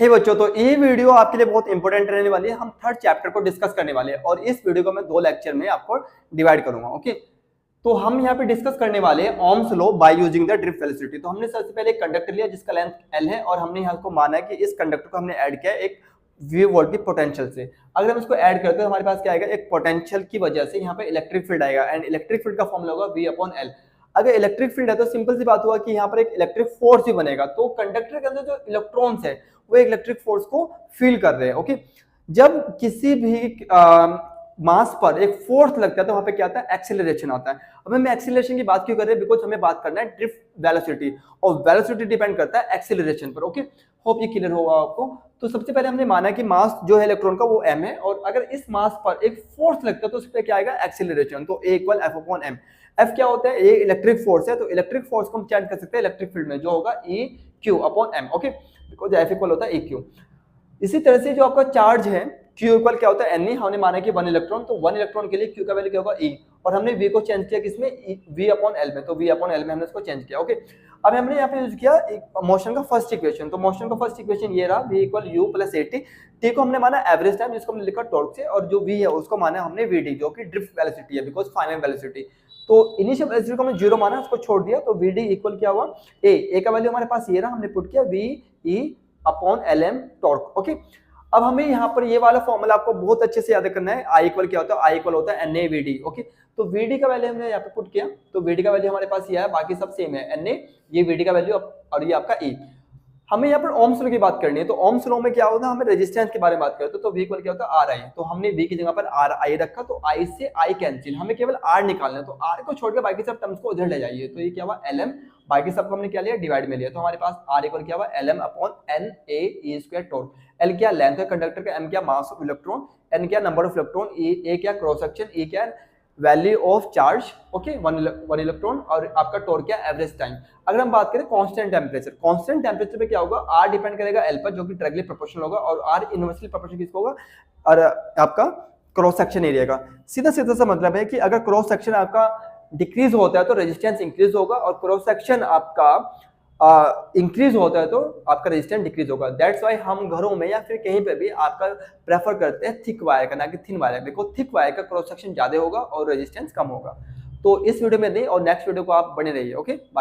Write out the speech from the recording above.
हे बच्चों, तो ये वीडियो आपके लिए बहुत इंपॉर्टेंट रहने वाली है। हम थर्ड चैप्टर को डिस्कस करने वाले हैं और इस वीडियो को मैं 2 लेक्चर में आपको डिवाइड करूंगा। ओके, तो हम यहाँ पे डिस्कस करने वाले हैं Ohm's law by using the drift velocity. तो हमने सबसे पहले एक कंडक्टर लिया जिसका लेंथ L है और हमने यहाँ को माना है कि इस कंडक्टर को हमने ऐड किया है एक V वोल्ट की पोटेंशियल से। अगर हम इसको ऐड करते हैं हमारे पास क्या आएगा, एक पोटेंशियल की वजह से यहाँ पे इलेक्ट्रिक फील्ड आएगा एंड इलेक्ट्रिक फील्ड का फॉर्मूला होगा V/L। अगर इलेक्ट्रिक फील्ड है तो सिंपल सी बात हुआ कि यहाँ पर एक इलेक्ट्रिक फोर्स भी बनेगा। तो कंडक्टर के अंदर जो इलेक्ट्रॉन्स है वो एक इलेक्ट्रिक फोर्स को फील कर रहे हैं। ओके, जब किसी भी मास पर एक फोर्स लगता है तो वहां पे क्या आता है, एक्सेलरेशन आता है। अब हम एक्सेलरेशन की बात क्यों कर रहे हैं, बिकॉज हमें बात करना है ड्रिफ्ट वेलोसिटी और वेलोसिटी डिपेंड करता है एक्सेलरेशन पर। ओके, होप ये क्लियर होगा आपको। तो सबसे पहले हमने माना कि मास जो है इलेक्ट्रॉन का वो m है और अगर इस मास पर एक फोर्स लगता है तो उस पर क्या आएगा, एक्सेलरेशन। तो A = F/m। F क्या होता है, ये इलेक्ट्रिक फोर्स है, तो इलेक्ट्रिक फोर्स को हम चेंज कर सकते हैं इलेक्ट्रिक फील्ड में, जो होगा EQ/m। Okay, because F equal होता है EQ। इसी तरह से जो आपका चार्ज है Q इक्वल क्या होता है, Ne। हमने माना कि 1 इलेक्ट्रॉन, तो 1 इलेक्ट्रॉन के लिए Q का वैल्यू क्या होगा, E। और हमने V को चेंज किया किसमें, V/L में, तो V/L में हमने इसको चेंज किया। ओके, अब हमने यहाँ पे यूज किया एक मोशन का फर्स्ट इक्वेशन। तो मोशन का फर्स्ट इक्वेशन ये रहा, V = U + AT। T को हमने माना एवरेज टाइम, जिसको हमने लिखा टॉर्क से, और जो V है उसको माना हमने VD, जो कि ड्रिफ्ट वेलोसिटी है, बिकॉज फाइनल वेलोसिटी। तो इनिशियल वेलोसिटी को हमने 0 माना, उसको छोड़ दिया, तो VD इक्वल क्या हुआ, A का वैल्यू हमारे पास ये रहा, हमने पुट किया VE/LM टॉर्क। ओके, अब हमें यहाँ पर ये वाला फॉर्मूला आपको बहुत अच्छे से याद करना है। I इक्वल क्या होता है, I इक्वल होता है NA/VD। ओके, तो VD का वैल्यू हमने यहाँ पे पुट किया, तो VD का वैल्यू हमारे पास ये है, बाकी सब सेम है, NA ये VD का वैल्यू और ये आपका E। हमें यहाँ पर ओम्स लॉ की बात करनी है, तो ओम्स लॉ में क्या होता है, हमें रेजिस्टेंस के बारे में बात करते हैं। तो V इक्वल क्या होता है, RI। तो हमने V की जगह पर RI रखा, तो I से I कैंसिल, हमें केवल R निकालना है, तो R को छोड़कर बाकी सब टर्म्स को उधर ले जाइए। तो ये क्या हुआ, LM, बाकी सबको हमने क्या लिया, डिवाइड में लिया। तो हमारे पास R इक्वल क्या हुआ, LM/NaE² टॉर्क। L क्या लेंथ है कंडक्टर का, M क्या मास ऑफ इलेक्ट्रॉन, N क्या नंबर ऑफ इलेक्ट्रॉन, A क्या क्रॉस सेक्शन, E क्या value of charge. Okay, 1 electron, और आपका टॉर्क क्या, एवरेज टाइम। अगर हम बात करें कांस्टेंट टेम्परेचर, कांस्टेंट टेम्परेचर पे क्या होगा, R डिपेंड करेगा L पर, जो कि डायरेक्टली प्रोपोर्शनल होगा, और R इनवर्सली प्रोपोर्शनल किसको होगा, और आपका क्रॉस सेक्शन एरिया का। सीधा सीधा सा मतलब है कि अगर क्रॉस सेक्शन आपका डिक्रीज होता है तो रेजिस्टेंस इंक्रीज होगा, और क्रॉस सेक्शन आपका इंक्रीज होता है तो आपका रेजिस्टेंस डिक्रीज होगा। दैट्स वाई हम घरों में या फिर कहीं पे भी आपका प्रेफर करते हैं थिक वायर का, ना कि thin wire, because thick wire का क्रॉस सेक्शन ज्यादा होगा और रेजिस्टेंस कम होगा। तो इस वीडियो में नहीं, और नेक्स्ट वीडियो को आप बने रहिए। Okay, bye.